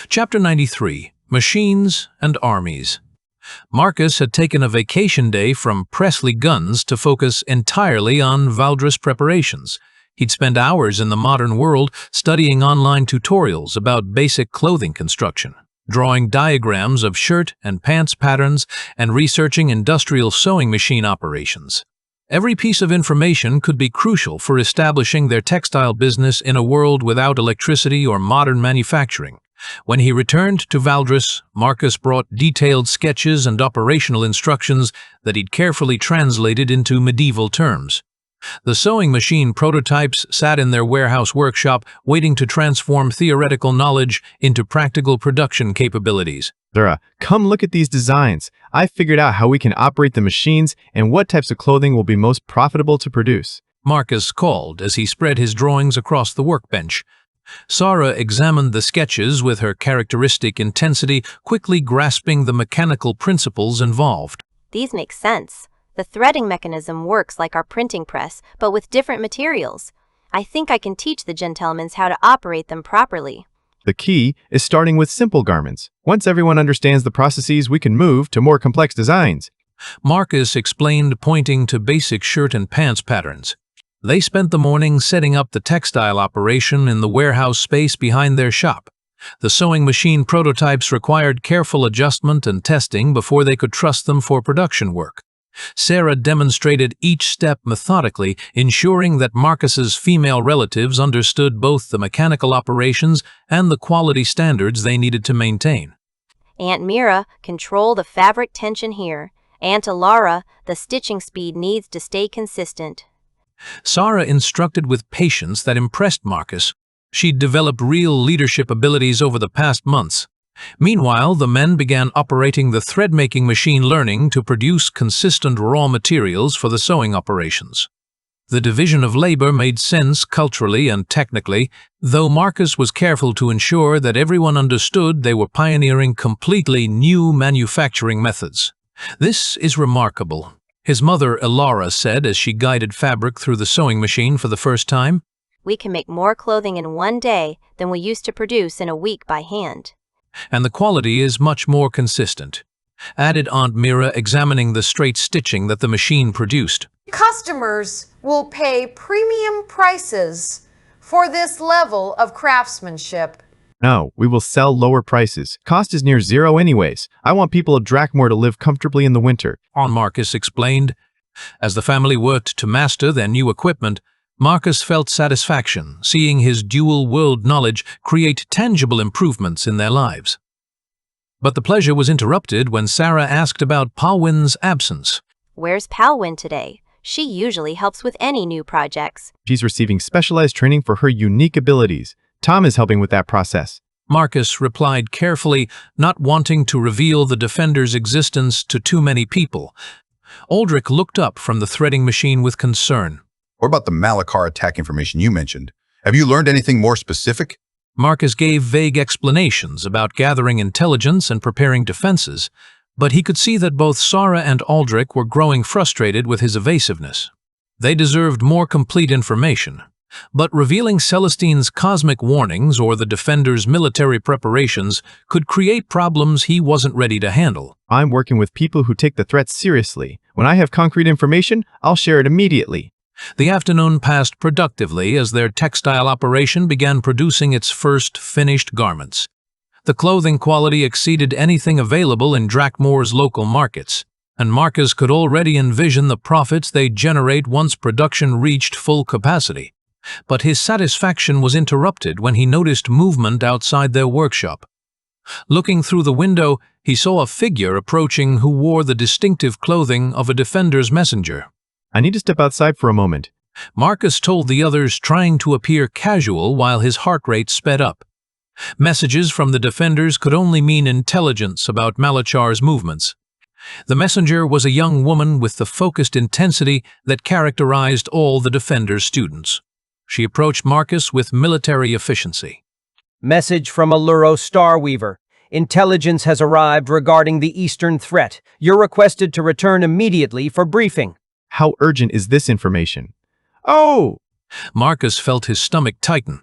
Chapter 93, Machines and Armies. Marcus had taken a vacation day from Presley Guns to focus entirely on Valdres preparations. He'd spend hours in the modern world studying online tutorials about basic clothing construction, drawing diagrams of shirt and pants patterns, and researching industrial sewing machine operations. Every piece of information could be crucial for establishing their textile business in a world without electricity or modern manufacturing. When he returned to Valdres, Marcus brought detailed sketches and operational instructions that he'd carefully translated into medieval terms. The sewing machine prototypes sat in their warehouse workshop, waiting to transform theoretical knowledge into practical production capabilities. Zara, come look at these designs. I figured out how we can operate the machines and what types of clothing will be most profitable to produce. Marcus called as he spread his drawings across the workbench. Sarah examined the sketches with her characteristic intensity, quickly grasping the mechanical principles involved. These make sense. The threading mechanism works like our printing press, but with different materials. I think I can teach the gentlemen how to operate them properly. The key is starting with simple garments. Once everyone understands the processes, we can move to more complex designs. Marcus explained, pointing to basic shirt and pants patterns. They spent the morning setting up the textile operation in the warehouse space behind their shop. The sewing machine prototypes required careful adjustment and testing before they could trust them for production work. Sarah demonstrated each step methodically, ensuring that Marcus's female relatives understood both the mechanical operations and the quality standards they needed to maintain. Aunt Mira, control the fabric tension here. Aunt Alara, the stitching speed needs to stay consistent. Sarah instructed with patience that impressed Marcus. She'd developed real leadership abilities over the past months. Meanwhile, the men began operating the thread-making machine, learning to produce consistent raw materials for the sewing operations. The division of labor made sense culturally and technically, though Marcus was careful to ensure that everyone understood they were pioneering completely new manufacturing methods. "This is remarkable," his mother Elara said as she guided fabric through the sewing machine for the first time. "We can make more clothing in one day than we used to produce in a week by hand. And the quality is much more consistent," added Aunt Mira, examining the straight stitching that the machine produced. Customers will pay premium prices for this level of craftsmanship. No, we will sell lower prices. Cost is near zero anyways. I want people of Drakmore to live comfortably in the winter. Aunt Marcus explained. As the family worked to master their new equipment, Marcus felt satisfaction, seeing his dual-world knowledge create tangible improvements in their lives. But the pleasure was interrupted when Sarah asked about Palwyn's absence. "Where's Palwyn today? She usually helps with any new projects." She's receiving specialized training for her unique abilities. Tom is helping with that process. Marcus replied carefully, not wanting to reveal the defender's existence to too many people. Aldrich looked up from the threading machine with concern. What about the Malachar attack information you mentioned? Have you learned anything more specific? Marcus gave vague explanations about gathering intelligence and preparing defenses, but he could see that both Sarah and Aldrich were growing frustrated with his evasiveness. They deserved more complete information, but revealing Celestine's cosmic warnings or the defender's military preparations could create problems he wasn't ready to handle. I'm working with people who take the threat seriously. When I have concrete information, I'll share it immediately. The afternoon passed productively as their textile operation began producing its first finished garments. The clothing quality exceeded anything available in Drakmore's local markets, and Marcus could already envision the profits they'd generate once production reached full capacity. But his satisfaction was interrupted when he noticed movement outside their workshop. Looking through the window, he saw a figure approaching who wore the distinctive clothing of a defender's messenger. I need to step outside for a moment. Marcus told the others, trying to appear casual while his heart rate sped up. Messages from the defenders could only mean intelligence about Malachar's movements. The messenger was a young woman with the focused intensity that characterized all the defenders' students. She approached Marcus with military efficiency. "Message from Alluro Starweaver. Intelligence has arrived regarding the Eastern threat. You're requested to return immediately for briefing." How urgent is this information? Oh! Marcus felt his stomach tighten.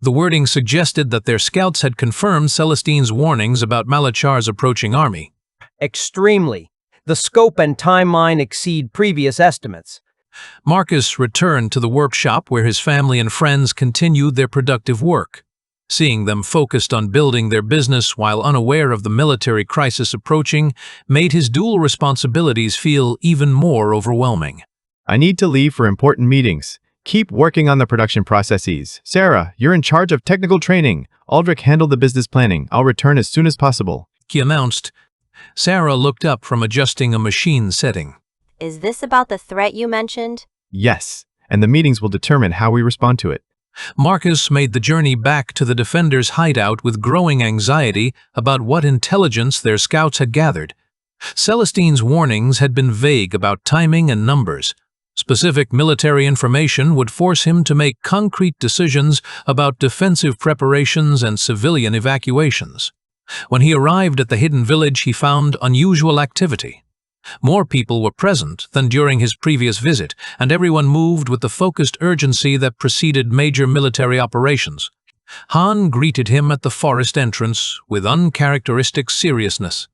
The wording suggested that their scouts had confirmed Celestine's warnings about Malachar's approaching army. Extremely. The scope and timeline exceed previous estimates. Marcus returned to the workshop where his family and friends continued their productive work. Seeing them focused on building their business while unaware of the military crisis approaching made his dual responsibilities feel even more overwhelming. I need to leave for important meetings. Keep working on the production processes. Sarah, you're in charge of technical training. Aldrich handled the business planning. I'll return as soon as possible. He announced. Sarah looked up from adjusting a machine setting. Is this about the threat you mentioned? Yes, and the meetings will determine how we respond to it. Marcus made the journey back to the defenders' hideout with growing anxiety about what intelligence their scouts had gathered. Celestine's warnings had been vague about timing and numbers. Specific military information would force him to make concrete decisions about defensive preparations and civilian evacuations. When he arrived at the hidden village, he found unusual activity. More people were present than during his previous visit, and everyone moved with the focused urgency that preceded major military operations. Han greeted him at the forest entrance with uncharacteristic seriousness.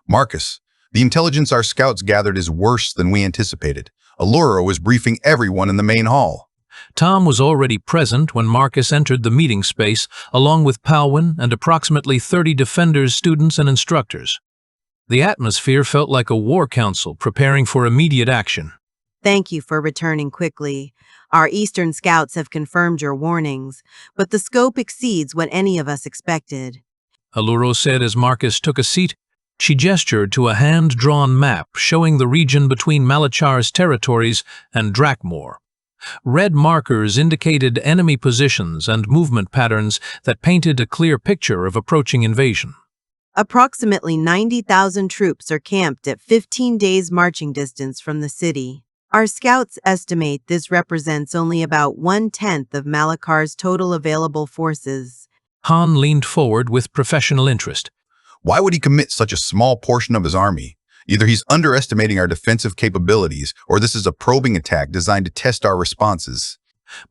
Marcus, the intelligence our scouts gathered is worse than we anticipated. Alluro is briefing everyone in the main hall. Tom was already present when Marcus entered the meeting space, along with Palwin and approximately 30 defenders, students, and instructors. The atmosphere felt like a war council preparing for immediate action. Thank you for returning quickly. Our Eastern scouts have confirmed your warnings, but the scope exceeds what any of us expected. Alluro said as Marcus took a seat. She gestured to a hand-drawn map showing the region between Malachar's territories and Drakmor. Red markers indicated enemy positions and movement patterns that painted a clear picture of approaching invasion. Approximately 90,000 troops are camped at 15 days marching distance from the city. Our scouts estimate this represents only about 1/10 of Malachar's total available forces. Han leaned forward with professional interest. Why would he commit such a small portion of his army? Either he's underestimating our defensive capabilities, or this is a probing attack designed to test our responses.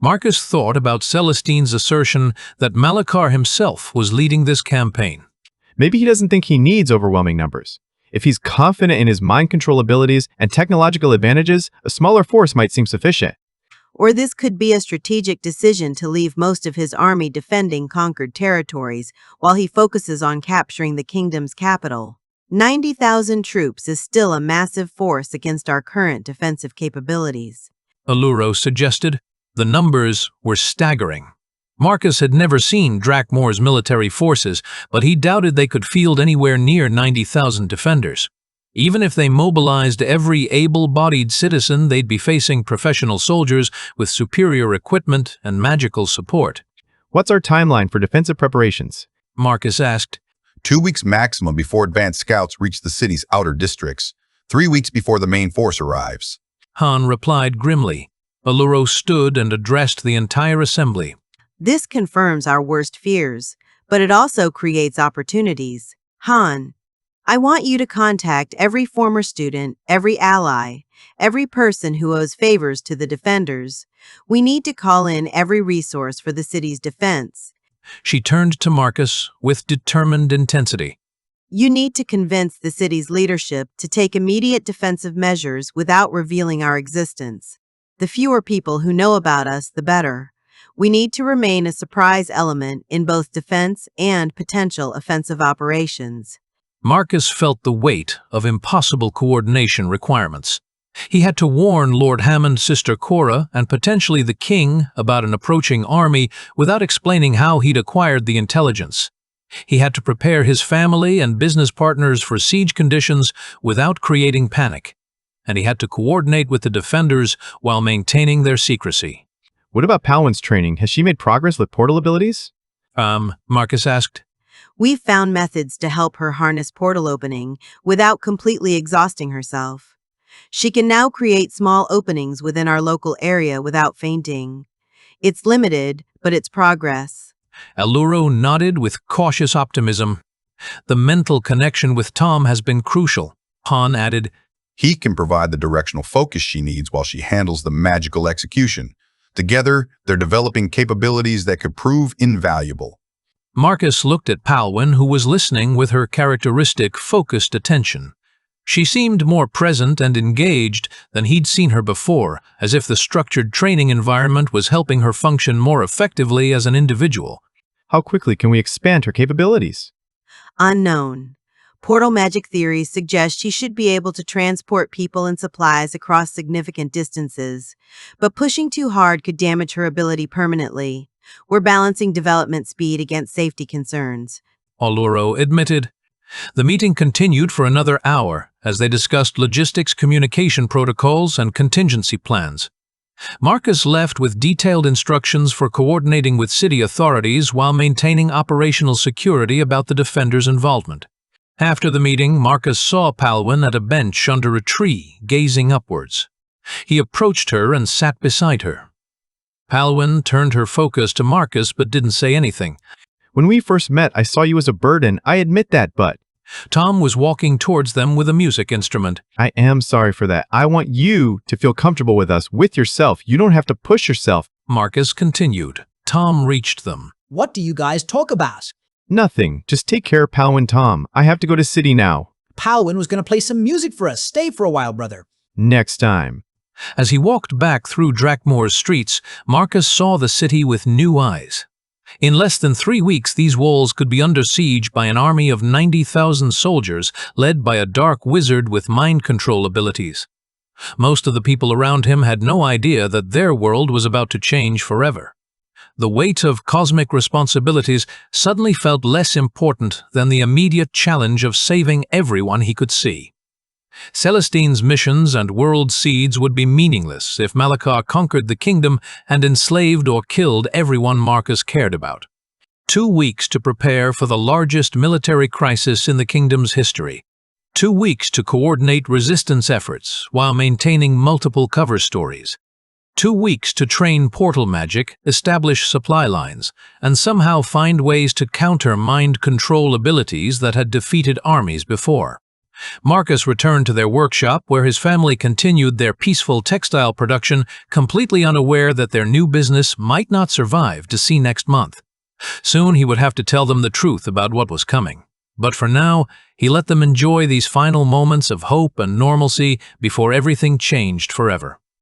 Marcus thought about Celestine's assertion that Malachar himself was leading this campaign. Maybe he doesn't think he needs overwhelming numbers. If he's confident in his mind control abilities and technological advantages, a smaller force might seem sufficient. Or this could be a strategic decision to leave most of his army defending conquered territories while he focuses on capturing the kingdom's capital. 90,000 troops is still a massive force against our current defensive capabilities. Alluro suggested. The numbers were staggering. Marcus had never seen Drakmor's military forces, but he doubted they could field anywhere near 90,000 defenders. Even if they mobilized every able-bodied citizen, they'd be facing professional soldiers with superior equipment and magical support. What's our timeline for defensive preparations? Marcus asked. 2 weeks maximum before advanced scouts reach the city's outer districts. 3 weeks before the main force arrives. Han replied grimly. Alluro stood and addressed the entire assembly. This confirms our worst fears, but it also creates opportunities. Han, I want you to contact every former student, every ally, every person who owes favors to the defenders. We need to call in every resource for the city's defense. She turned to Marcus with determined intensity. You need to convince the city's leadership to take immediate defensive measures without revealing our existence. The fewer people who know about us, the better. We need to remain a surprise element in both defense and potential offensive operations. Marcus felt the weight of impossible coordination requirements. He had to warn Lord Hammond's sister Cora and potentially the king about an approaching army without explaining how he'd acquired the intelligence. He had to prepare his family and business partners for siege conditions without creating panic. And he had to coordinate with the defenders while maintaining their secrecy. What about Palwin's training? Has she made progress with portal abilities? Marcus asked. We've found methods to help her harness portal opening without completely exhausting herself. She can now create small openings within our local area without fainting. It's limited, but it's progress. Alluro nodded with cautious optimism. The mental connection with Tom has been crucial. Han added, He can provide the directional focus she needs while she handles the magical execution. Together, they're developing capabilities that could prove invaluable. Marcus looked at Palwin, who was listening with her characteristic focused attention. She seemed more present and engaged than he'd seen her before, as if the structured training environment was helping her function more effectively as an individual. How quickly can we expand her capabilities? Unknown. Portal magic theories suggest she should be able to transport people and supplies across significant distances, but pushing too hard could damage her ability permanently. We're balancing development speed against safety concerns, Alluro admitted. The meeting continued for another hour as they discussed logistics, communication protocols, and contingency plans. Marcus left with detailed instructions for coordinating with city authorities while maintaining operational security about the defenders' involvement. After the meeting, Marcus saw Palwin at a bench under a tree, gazing upwards. He approached her and sat beside her. Palwin turned her focus to Marcus but didn't say anything. When we first met, I saw you as a burden. I admit that, but Tom was walking towards them with a music instrument. I am sorry for that. I want you to feel comfortable with us, with yourself. You don't have to push yourself. Marcus continued. Tom reached them. What do you guys talk about? Nothing. Just take care of Palwin, Tom. I have to go to city now. Palwin was going to play some music for us. Stay for a while, brother. Next time. As he walked back through Drakmoor's streets, Marcus saw the city with new eyes. In less than 3 weeks, these walls could be under siege by an army of 90,000 soldiers led by a dark wizard with mind control abilities. Most of the people around him had no idea that their world was about to change forever. The weight of cosmic responsibilities suddenly felt less important than the immediate challenge of saving everyone he could see. Celestine's missions and world seeds would be meaningless if Malachar conquered the kingdom and enslaved or killed everyone Marcus cared about. 2 weeks to prepare for the largest military crisis in the kingdom's history. 2 weeks to coordinate resistance efforts while maintaining multiple cover stories. 2 weeks to train portal magic, establish supply lines, and somehow find ways to counter mind control abilities that had defeated armies before. Marcus returned to their workshop where his family continued their peaceful textile production, completely unaware that their new business might not survive to see next month. Soon he would have to tell them the truth about what was coming. But for now, he let them enjoy these final moments of hope and normalcy before everything changed forever.